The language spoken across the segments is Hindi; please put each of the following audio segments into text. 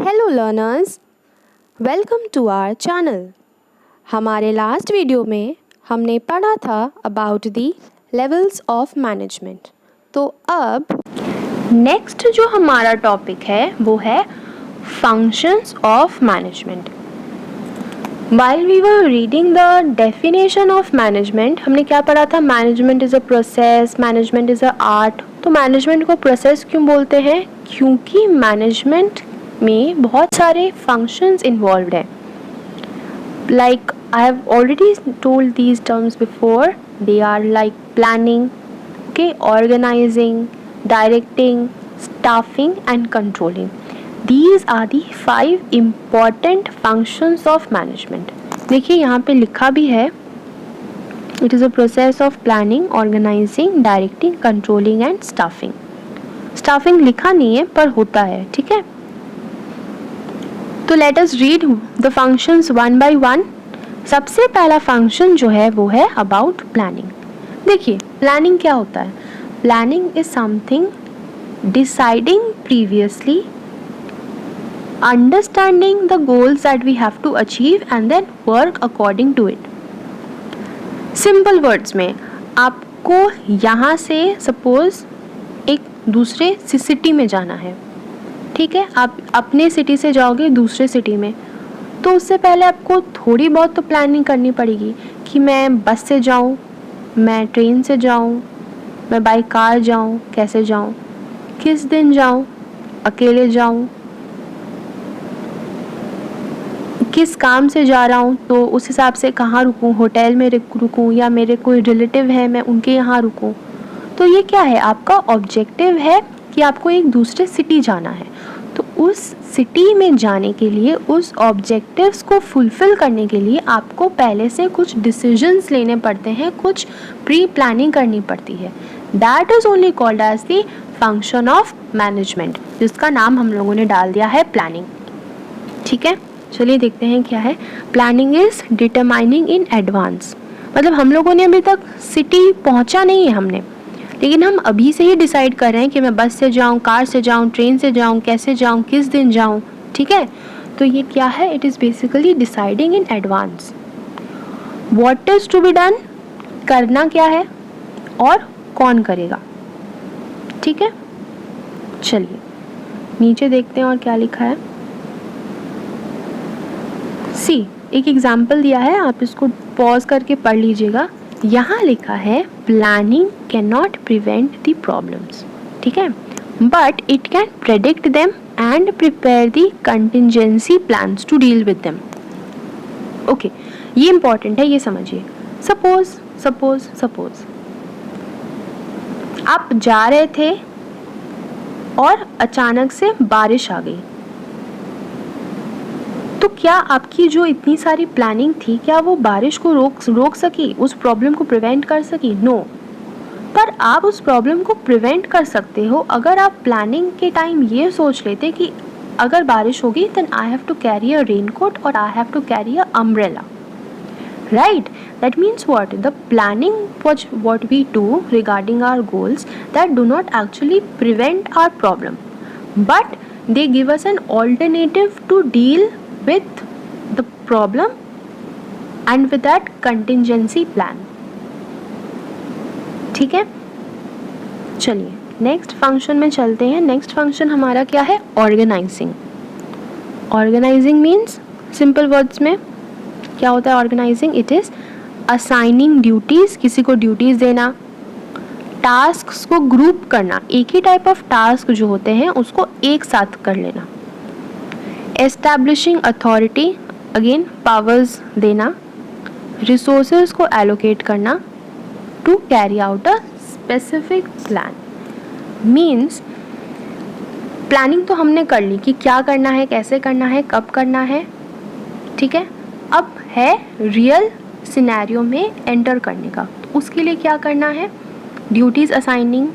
Hello learners, welcome to our channel. हमारे लास्ट वीडियो में हमने पढ़ा था about the levels of management. तो अब नेक्स्ट जो हमारा टॉपिक है वो है functions of management. While we were reading the definition of management, हमने क्या पढ़ा था? Management is a process, management is a art. तो मैनेजमेंट को प्रोसेस क्यों बोलते हैं? क्योंकि मैनेजमेंट में बहुत सारे फंक्शंस इन्वॉल्व्ड हैं। Like I have already told these terms before, they are like planning, okay, organising, directing, staffing and controlling. These are the 5 important functions of management. देखिए यहाँ पे लिखा भी है, it is a process of planning, organizing, directing, controlling and staffing. Staffing लिखा नहीं है पर होता है, ठीक है। तो let us read the functions one by one. सबसे पहला फंक्शन जो है वो है about planning. देखिए प्लानिंग क्या होता है? Planning is something deciding previously, understanding the goals that we have to achieve and then work according to it. Simple words में आपको यहाँ से सपोज एक दूसरे सिटी में जाना है, ठीक है। आप अपने सिटी से जाओगे दूसरे सिटी में, तो उससे पहले आपको थोड़ी बहुत तो प्लानिंग करनी पड़ेगी कि मैं बस से जाऊँ, मैं ट्रेन से जाऊँ, मैं बाई कार जाऊँ, कैसे जाऊँ, किस दिन जाऊँ, अकेले जाऊँ, किस काम से जा रहा हूँ, तो उस हिसाब से कहाँ रुकूँ, होटल में रुकूँ या मेरे कोई रिलेटिव है मैं उनके यहाँ रुकूँ। तो ये क्या है? आपका ऑब्जेक्टिव है कि आपको एक दूसरे सिटी जाना है। तो उस सिटी में जाने के लिए, उस ऑब्जेक्टिव्स को फुलफ़िल करने के लिए आपको पहले से कुछ डिसीजंस लेने पड़ते हैं, कुछ प्री प्लानिंग करनी पड़ती है। That is only called as the function of management, जिसका नाम हम लोगों ने डाल दिया है प्लानिंग, ठीक है। चलिए देखते हैं क्या है। Planning is determining in advance, मतलब हम लोगों ने अभी तक सिटी पहुंचा नहीं है हमने, लेकिन हम अभी से ही डिसाइड कर रहे हैं कि मैं बस से जाऊं, कार से जाऊं, ट्रेन से जाऊं, कैसे जाऊं, किस दिन जाऊं, ठीक है। तो ये क्या है? It is basically deciding in advance what is to be done, करना क्या है और कौन करेगा, ठीक है। चलिए नीचे देखते हैं और क्या लिखा है। सी, एक एग्जाम्पल दिया है, आप इसको पॉज करके पढ़ लीजिएगा। यहाँ लिखा है planning can not prevent the problems, ठीक है, but it can predict them and prepare the contingency plans to deal with them. Okay, ये इंपॉर्टेंट है, ये समझिए। सपोज आप जा रहे थे और अचानक से बारिश आ गई, तो क्या आपकी जो इतनी सारी प्लानिंग थी, क्या वो बारिश को रोक सकी, उस प्रॉब्लम को प्रिवेंट कर सकी? नो। पर आप उस प्रॉब्लम को प्रिवेंट कर सकते हो अगर आप प्लानिंग के टाइम ये सोच लेते कि अगर बारिश होगी then I have to carry a raincoat और I have to carry a umbrella, right. That means what? The planning what we do regarding our goals that do not actually prevent our problem, but they give us an alternative to deal with the problem and with that contingency plan, ठीक है। चलिए नेक्स्ट फंक्शन में चलते हैं। नेक्स्ट फंक्शन हमारा क्या है? Organising. Organising means, simple words में क्या होता है organising? It is assigning duties, किसी को ड्यूटीज़ देना, टास्क्स को ग्रुप करना, एक ही टाइप ऑफ टास्क जो होते हैं उसको एक साथ कर लेना, एस्टैब्लिशिंग अथॉरिटी, अगेन पावर्स देना, रिसोर्सेज को एलोकेट करना to carry out a specific plan. Means planning तो हमने कर ली कि क्या करना है, कैसे करना है, कब करना है, ठीक है। अब है रियल सिनेरियो में एंटर करने का, तो उसके लिए क्या करना है? ड्यूटीज़ असाइनिंग,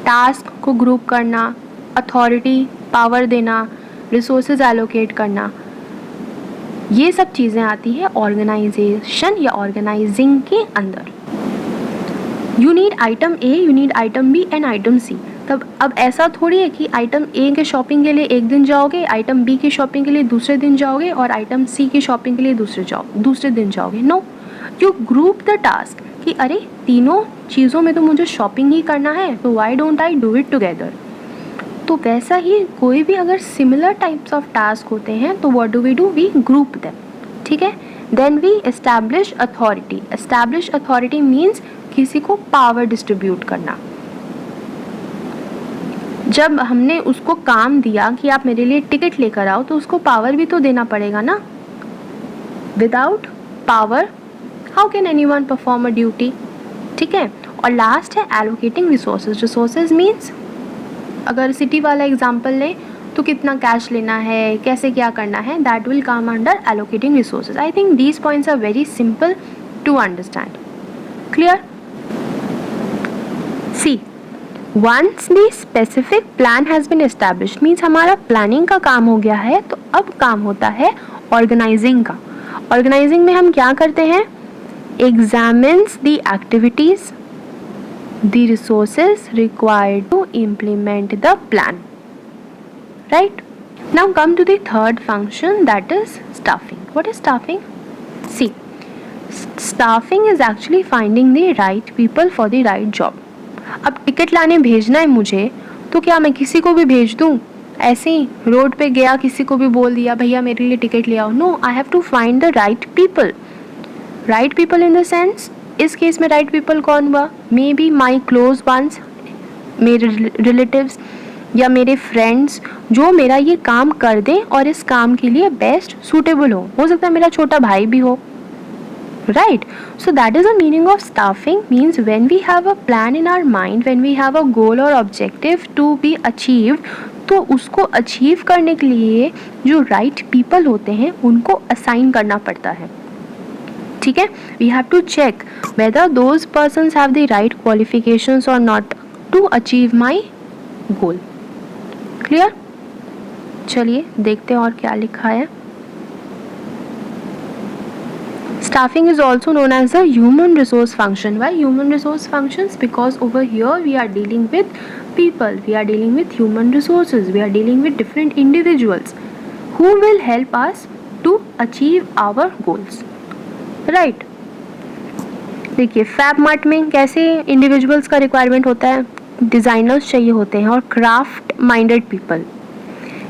टास्क को ग्रुप करना, अथॉरिटी पावर देना, रिसोर्सेज एलोकेट करना, ये सब चीज़ें आती है ऑर्गेनाइजेशन या ऑर्गेनाइजिंग के अंदर। You need item A, you need item B and item C. तब अब ऐसा थोड़ी है कि आइटम ए के शॉपिंग के लिए एक दिन जाओगे, आइटम बी की शॉपिंग के लिए दूसरे दिन जाओगे और आइटम सी की शॉपिंग के लिए दूसरे दिन जाओगे. No, you group the task कि अरे तीनों चीज़ों में तो मुझे शॉपिंग ही करना है, तो why don't I do it together. तो वैसा ही कोई भी अगर सिमिलर टाइप्स ऑफ टास्क होते हैं तो what do, we group them. ठीक है. Then we establish authority. Establish authority means किसी को पावर डिस्ट्रीब्यूट करना. जब हमने उसको काम दिया कि आप मेरे लिए टिकट लेकर आओ, तो उसको पावर भी तो देना पड़ेगा ना. Without power how can anyone perform a duty. ठीक है. और लास्ट है एलोकेटिंग रिसोर्सेज. रिसोर्सेज मीन्स अगर सिटी वाला एग्जाम्पल लें तो कितना कैश लेना है, कैसे क्या करना है, that will come under allocating resources. I think these points are very simple to understand. Clear. See, once the specific plan has been established means हमारा प्लानिंग का काम हो गया है, तो अब काम होता है ऑर्गेनाइजिंग का. ऑर्गेनाइजिंग में हम क्या करते हैं? Examines the activities, the resources required to implement the plan. Right? Now come to the third function, that is staffing. What is staffing? See, staffing is actually finding the right people for the right job. अब टिकट लाने भेजना है मुझे, तो क्या मैं किसी को भी भेज दूँ? ऐसे ही रोड पे गया, किसी को भी बोल दिया भैया मेरे लिए टिकट ले आओ. No, I have to find the right people. Right people in the sense, इस केस में राइट पीपल कौन हुआ? Maybe my close ones, मेरे रिलेटिव्स या मेरे फ्रेंड्स जो मेरा ये काम कर दें और इस काम के लिए बेस्ट सूटेबल हो सकता है मेरा छोटा भाई भी हो. Right. So that is the meaning of staffing. Means when we have a plan in our mind, when we have a goal और ऑब्जेक्टिव टू बी अचीव्ड, तो उसको अचीव करने के लिए जो राइट पीपल होते हैं उनको असाइन करना पड़ता है. ठीक है. We have to check whether those persons have the right qualifications और not to achieve my goal. Clear. चलिए देखते हैं और क्या लिखा है. Staffing is also known as a human resource function. Why human resource functions? Because over here we are dealing with people, we are dealing with human resources, we are dealing with different individuals who will help us to achieve our goals. Right? देखिए फैब मार्ट में कैसे इंडिविजुअल्स का रिक्वायरमेंट होता है, डिज़ाइनर्स चाहिए होते हैं और क्राफ्ट माइंडेड पीपल.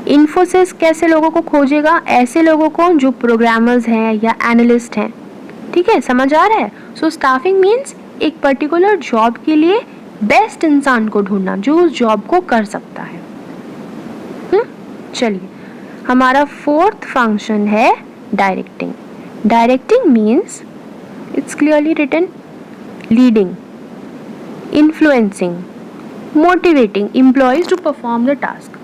इन्फोसिस कैसे लोगों को खोजेगा? ऐसे लोगों को जो प्रोग्रामर्स हैं या एनालिस्ट हैं. ठीक है, समझ आ रहा है. सो स्टाफिंग मीन्स एक पर्टिकुलर जॉब के लिए बेस्ट इंसान को ढूंढना जो उस जॉब को कर सकता है. चलिए, हमारा फोर्थ फंक्शन है directing. Directing means it's clearly written leading, influencing, motivating employees to perform the task.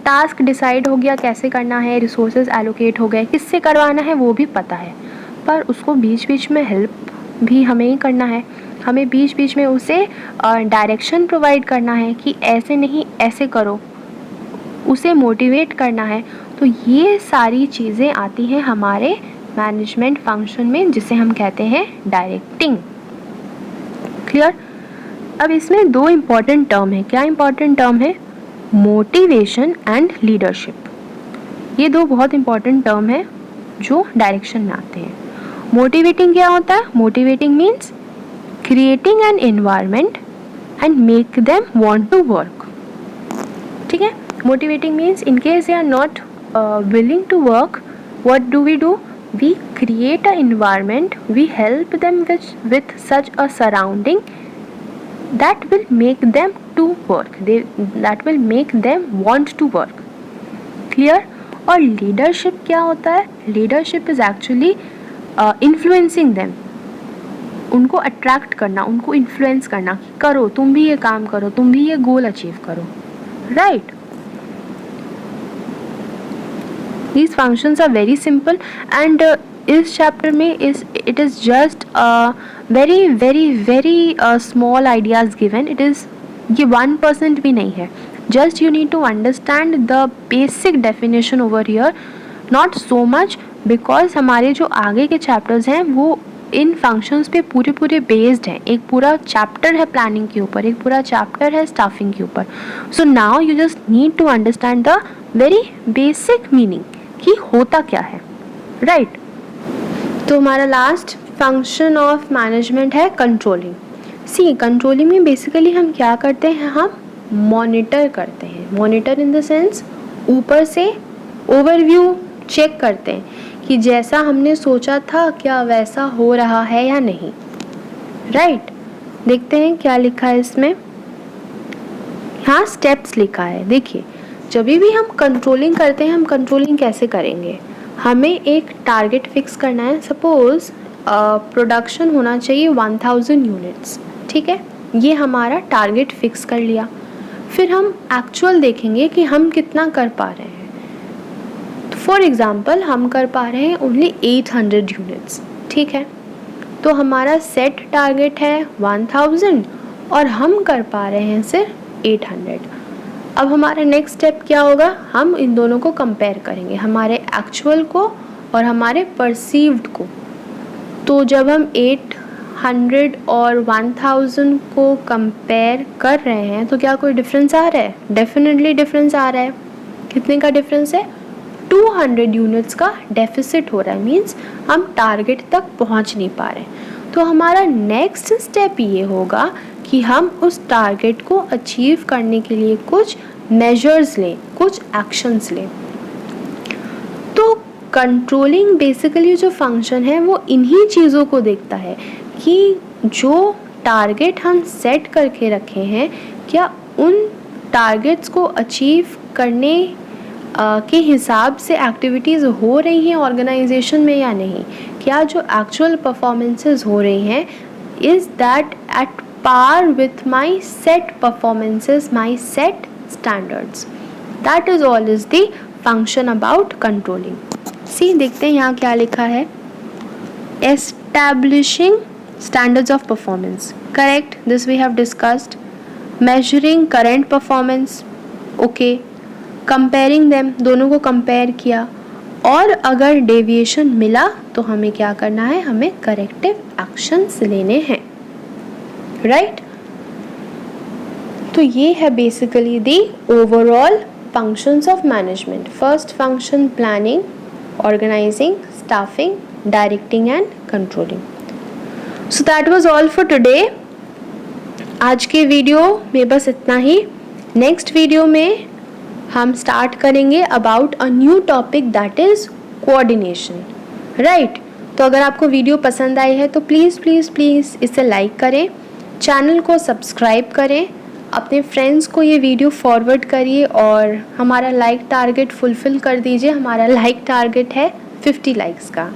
Task decide हो गया कैसे करना है, रिसोर्सेज एलोकेट हो गए, किससे करवाना है वो भी पता है, पर उसको बीच बीच में हेल्प भी हमें ही करना है. हमें बीच बीच में उसे डायरेक्शन प्रोवाइड करना है कि ऐसे नहीं ऐसे करो, उसे मोटिवेट करना है. तो ये सारी चीज़ें आती हैं हमारे मैनेजमेंट फंक्शन में, जिसे हम कहते हैं डायरेक्टिंग. क्लियर. अब इसमें दो इम्पॉर्टेंट टर्म है. क्या इम्पॉर्टेंट टर्म है? Motivation and leadership. ये दो बहुत इम्पॉर्टेंट टर्म है जो डायरेक्शन में आते हैं. मोटिवेटिंग क्या होता है? Motivating means creating an environment and make them want to work. ठीक है. Motivating means in case they are not willing to work, what do? We create an environment, we help them with such a surrounding that will make them to work, that will make them want to work. Clear. और लीडरशिप क्या होता है? Leadership is actually influencing them, उनको अट्रैक्ट करना, उनको इन्फ्लुएंस करना, करो तुम भी ये काम करो, तुम भी ये गोल अचीव करो. Right. These functions are very simple and इस चैप्टर में it is just very small ideas given. It is ये 1% भी नहीं है. Just you need to understand the basic definition over here, not so much, because हमारे जो आगे के chapters हैं वो इन फंक्शंस पे पूरे बेस्ड हैं। एक पूरा चैप्टर है प्लानिंग के ऊपर, एक पूरा चैप्टर है स्टाफिंग के ऊपर। So now you just need to understand the very basic meaning कि होता क्या है, राइट। तो हमारा लास्ट फंक्शन ऑफ मैनेजमेंट है कंट्रोलिंग। सी कंट्रोलिंग में बेसिकली हम क्या करते हैं, हम मॉनिटर करते हैं। मॉनिटर इन द सेंस ऊपर से ओवरव्यू चेक करते हैं कि जैसा हमने सोचा था क्या वैसा हो रहा है या नहीं, राइट। देखते हैं क्या लिखा है इसमें। यहाँ स्टेप्स लिखा है। देखिए जब भी हम कंट्रोलिंग करते हैं, हम कंट्रोलिंग कैसे करेंगे, हमें एक टारगेट फिक्स करना है। सपोज प्रोडक्शन होना चाहिए 1000 यूनिट्स, ठीक है, ये हमारा टारगेट फिक्स कर लिया। फिर हम एक्चुअल देखेंगे कि हम कितना कर पा रहे हैं। फॉर एग्ज़ाम्पल हम कर पा रहे हैं ओनली 800 यूनिट्स, ठीक है, तो हमारा सेट टारगेट है 1000 और हम कर पा रहे हैं सिर्फ 800। अब हमारा नेक्स्ट स्टेप क्या होगा, हम इन दोनों को कंपेयर करेंगे, हमारे एक्चुअल को और हमारे परसीव्ड को। तो जब हम 800 और 1000 को कंपेयर कर रहे हैं तो क्या कोई डिफरेंस आ रहा है? डेफिनेटली डिफरेंस आ रहा है। कितने का डिफरेंस है? 200 यूनिट्स का डेफिसिट हो रहा है, मीन्स हम टारगेट तक पहुंच नहीं पा रहे। तो हमारा नेक्स्ट स्टेप ये होगा कि हम उस टारगेट को अचीव करने के लिए कुछ मेजर्स लें, कुछ एक्शंस लें। तो कंट्रोलिंग बेसिकली जो फंक्शन है वो इन्हीं चीज़ों को देखता है कि जो टारगेट हम सेट करके रखे हैं क्या उन टारगेट्स को अचीव करने के हिसाब से एक्टिविटीज़ हो रही हैं ऑर्गेनाइजेशन में या नहीं। क्या जो एक्चुअल परफॉर्मेंसेस हो रही हैं is that at par with my set performances, my set standards. That is all is the function about controlling. See देखते हैं यहाँ क्या लिखा है। Establishing standards of performance, correct, this we have discussed. Measuring current performance, okay. Comparing them, दोनों को compare किया, और अगर deviation मिला तो हमें क्या करना है, हमें corrective actions लेने हैं, right? तो ये है basically the overall functions of management. First function planning, organizing, staffing, directing and controlling. So that was all for today. आज के वीडियो में बस इतना ही। नेक्स्ट वीडियो में हम स्टार्ट करेंगे about a new topic that is coordination, right. तो अगर आपको वीडियो पसंद आई है तो प्लीज़ प्लीज़ प्लीज़ इसे लाइक करें, चैनल को सब्सक्राइब करें, अपने फ्रेंड्स को ये वीडियो फॉरवर्ड करिए और हमारा लाइक टारगेट फुलफ़िल कर दीजिए। हमारा लाइक टारगेट है 50 लाइक्स का।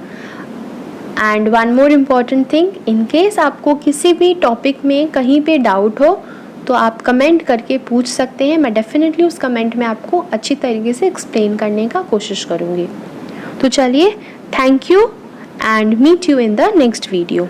And one more important thing, in case आपको किसी भी टॉपिक में कहीं पे डाउट हो तो आप कमेंट करके पूछ सकते हैं। मैं डेफिनेटली उस कमेंट में आपको अच्छी तरीके से एक्सप्लेन करने का कोशिश करूँगी। तो चलिए, thank you and meet you in the next video.